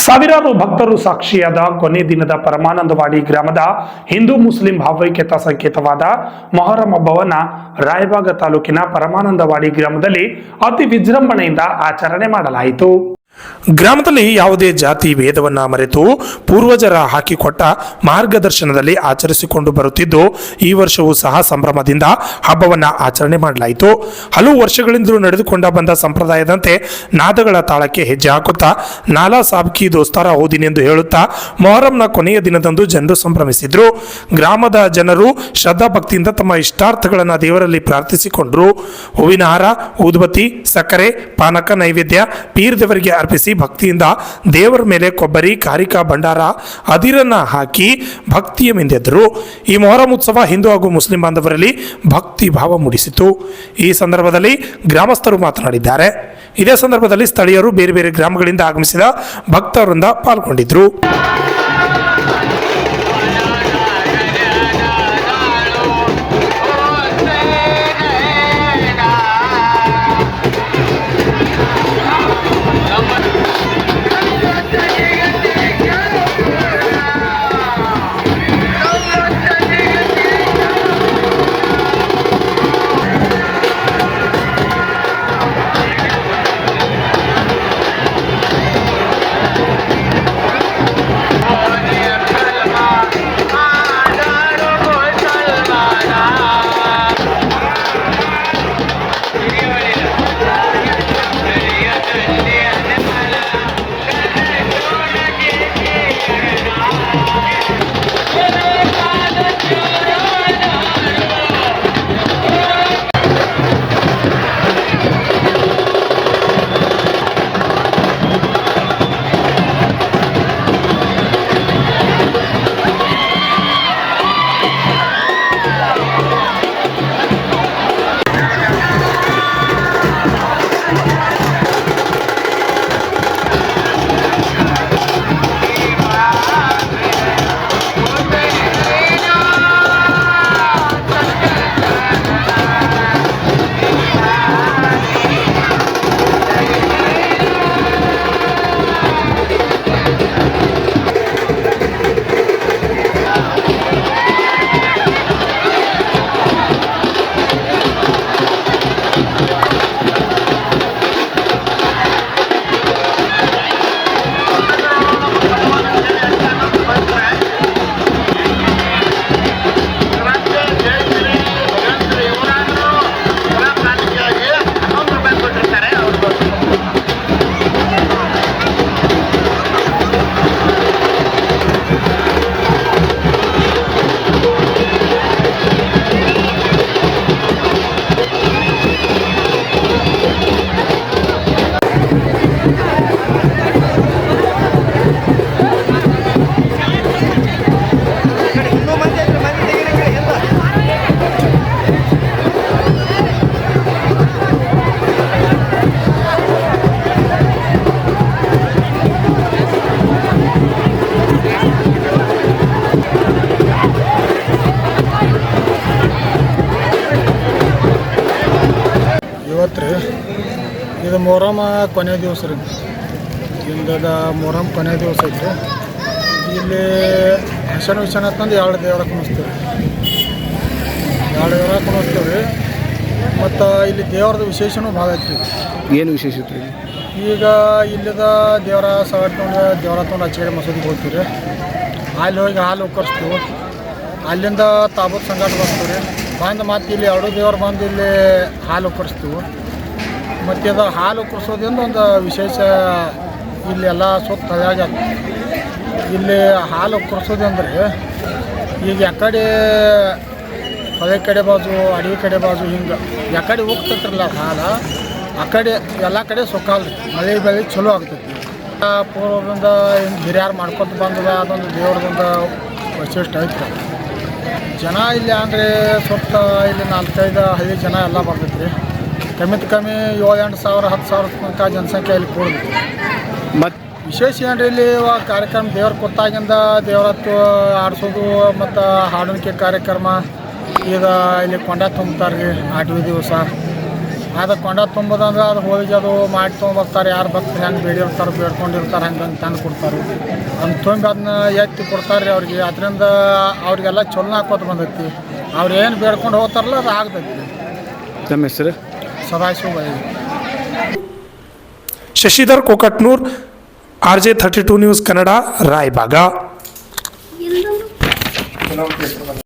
ಸಾವಿರಾರು ಭಕ್ತರು ಸಾಕ್ಷಿಯಾದ ಕೊನೆ ದಿನದ ಪರಮಾನಂದವಾಡಿ ಗ್ರಾಮದ ಹಿಂದೂ ಮುಸ್ಲಿಂ ಭಾವೈಕ್ಯತಾ ಸಂಕೇತವಾದ ಮೊಹರಂ ಹಬ್ಬವನ್ನ ರಾಯಬಾಗ ತಾಲೂಕಿನ ಪರಮಾನಂದವಾಡಿ ಗ್ರಾಮದಲ್ಲಿ ಅತಿ ವಿಜೃಂಭಣೆಯಿಂದ ಆಚರಣೆ ಮಾಡಲಾಯಿತು. ಗ್ರಾಮದಲ್ಲಿ ಯಾವುದೇ ಜಾತಿ ಭೇದವನ್ನ ಮರೆತು ಪೂರ್ವಜರ ಹಾಕಿಕೊಟ್ಟ ಮಾರ್ಗದರ್ಶನದಲ್ಲಿ ಆಚರಿಸಿಕೊಂಡು ಬರುತ್ತಿದ್ದು, ಈ ವರ್ಷವೂ ಸಹ ಸಂಭ್ರಮದಿಂದ ಹಬ್ಬವನ್ನ ಆಚರಣೆ ಮಾಡಲಾಯಿತು. ಹಲವು ವರ್ಷಗಳಿಂದಲೂ ನಡೆದುಕೊಂಡ ಬಂದ ಸಂಪ್ರದಾಯದಂತೆ ನಾದಗಳ ತಾಳಕ್ಕೆ ಹೆಜ್ಜೆ ಹಾಕುತ್ತಾ ನಾಲಾ ಸಾಬ್ಕಿ ದೋಸ್ತಾರ ಹೋದಿನಿ ಎಂದು ಹೇಳುತ್ತಾ ಮೊಹರಂನ ಕೊನೆಯ ದಿನದಂದು ಜನರು ಸಂಭ್ರಮಿಸಿದ್ರು. ಗ್ರಾಮದ ಜನರು ಶ್ರದ್ಧಾ ಭಕ್ತಿಯಿಂದ ತಮ್ಮ ಇಷ್ಟಾರ್ಥಗಳನ್ನು ದೇವರಲ್ಲಿ ಪ್ರಾರ್ಥಿಸಿಕೊಂಡ್ರು. ಹೂವಿನ ಹಾರ, ಊದುಬತ್ತಿ, ಸಕ್ಕರೆ, ಪಾನಕ ನೈವೇದ್ಯ ಪೀರ್ ದೇವರಿಗೆ ಅರ್ಪಿಸಿ ಭಕ್ತಿಯಿಂದ ದೇವರ ಮೇಲೆ ಕೊಬ್ಬರಿ, ಕಾರಿಕ, ಭಂಡಾರ, ಅದಿರನ್ನ ಹಾಕಿ ಭಕ್ತಿಯ ಮಿಂದೆದ್ದರು. ಈ ಮೊಹರಂ ಉತ್ಸವ ಹಿಂದೂ ಹಾಗೂ ಮುಸ್ಲಿಂ ಬಾಂಧವರಲ್ಲಿ ಭಕ್ತಿ ಭಾವ ಮೂಡಿಸಿತು. ಈ ಸಂದರ್ಭದಲ್ಲಿ ಗ್ರಾಮಸ್ಥರು ಮಾತನಾಡಿದ್ದಾರೆ. ಇದೇ ಸಂದರ್ಭದಲ್ಲಿ ಸ್ಥಳೀಯರು, ಬೇರೆ ಬೇರೆ ಗ್ರಾಮಗಳಿಂದ ಆಗಮಿಸಿದ ಭಕ್ತರಿಂದ ಪಾಲ್ಗೊಂಡಿದ್ರು. ಇದು ಮೊಹರಂ ಕೊನೆ ದಿವಸ ರೀ. ಇಂದದ ಮೊಹರಂ ಕೊನೆ ದಿವಸ ಐತೆ. ಇಲ್ಲಿ ಹಸನ ವಿಷನ ತಂದು ಎರಡು ದೇವರ ಕುಣಿಸ್ತೀವಿ ರೀ. ಮತ್ತು ಇಲ್ಲಿ ದೇವ್ರದ ವಿಶೇಷನೂ ಭಾಳ ಐತಿ. ಏನು ವಿಶೇಷತೆ? ಈಗ ಇಲ್ಲದ ದೇವರ ಸವರ್ಕೊಂಡು ದೇವರ ತೊಗೊಂಡು ಅಚ್ಚಗಡೆ ಮಸೂದಿಗೆ ಹೋಗ್ತೀವಿ ರೀ. ಅಲ್ಲಿ ಹೋಗಿ ಹಾಲು ಉಕ್ಕರಿಸ್ತೀವಿ. ಅಲ್ಲಿಂದ ತಾಬೂತ್ ಸಂಗಾಟ ಬರ್ತೀವಿ ರೀ. ಬಂದು ಮತ್ತು ಇಲ್ಲಿ ಎರಡು ದೇವರು ಬಂದು ಇಲ್ಲಿ ಹಾಲು ಉಕ್ಕರಿಸ್ತೀವಿ. ಮತ್ತು ಅದು ಹಾಲು ಕುಡಿಸೋದ್ರಿಂದ ಒಂದು ವಿಶೇಷ ಇಲ್ಲಿ ಎಲ್ಲ ಸುತ್ತ ಹಳ್ಯಾಗ ಇಲ್ಲಿ ಹಾಲು ಕುಡಿಸೋದಂದ್ರೆ ಈಗ ಯಾಕಡೆ ಹೊಳೆ ಕಡೆ ಬಾಜು, ಅಡವಿ ಕಡೆ ಬಾಜು, ಹಿಂಗೆ ಯಾಕಡೆ ಹೋಗ್ತೈತ್ರಲ್ಲ ಹಾಲು ಆ ಕಡೆ ಎಲ್ಲ ಕಡೆ ಸುಖಾಲ್ರಿ. ಮಳೆ ಬೆಳೆ ಚಲೋ ಆಗ್ತೈತಿ. ಪೂರ್ವದಿಂದ ಹಿಂಗೆ ಹಿರಿಯರು ಮಾಡ್ಕೊತ ಬಂದದ ಅದೊಂದು ದೇವ್ರದೊಂದು ವೈಶಿಷ್ಟ್ಯ ಐತ್ರಿ. ಜನ ಇಲ್ಲಿ ಅಂದರೆ ಸುತ್ತ ಇಲ್ಲಿ 4-5 ಹಳ್ಳಿ ಜನ ಎಲ್ಲ ಬರ್ತೈತಿ ರೀ. ಕಮ್ಮಿ 7-8 ಸಾವಿರ 10 ಸಾವಿರ ತನಕ ಜನಸಂಖ್ಯೆ ಇಲ್ಲಿ ಕೂಡಬೇಕು. ಮತ್ತು ವಿಶೇಷ ಏನ್ರಿ ಇಲ್ಲಿ ಕಾರ್ಯಕ್ರಮ ದೇವ್ರ ಕೊತ್ತಾಗಿಂದ ದೇವರತ್ತು ಆಡಿಸೋದು ಮತ್ತು ಹಾಡುಣಿಕೆ ಕಾರ್ಯಕ್ರಮ. ಈಗ ಇಲ್ಲಿ ಕೊಂಡ ತುಂಬ್ತಾರೆ ರೀ 8 ದಿವಸ. ಅದು ಕೊಂಡ ತುಂಬೋದಂದ್ರೆ ಅದು ಹೋಳಿಗೆ ಅದು ಮಾಡಿ ತೊಗೊಂಬರ್ತಾರೆ. ಯಾರು ಭಕ್ತರು ಹೆಂಗೆ ಬೇಡಿರ್ತಾರೆ ಬೇಡ್ಕೊಂಡಿರ್ತಾರೆ ಹಂಗೆ ತಂದು ಕೊಡ್ತಾರೆ. ಅದನ್ನ ತುಂಬಿ ಅದನ್ನ ಎತ್ತಿ ಕೊಡ್ತಾರೆ ರೀ ಅವ್ರಿಗೆ. ಅದರಿಂದ ಅವ್ರಿಗೆಲ್ಲ ಚಲನ ಹಾಕೋತ ಬಂದೈತಿ. ಅವ್ರು ಏನು ಬೇಡ್ಕೊಂಡು ಹೋಗ್ತಾರಲ್ಲ ಅದು ಆಗ್ತೈತಿ. ನಮ್ಮ ಹೆಸರು ಸದಾಶಿವ ಬೈ. Shashidhar Kokatnur, RJ32 news Kannada, Raybag.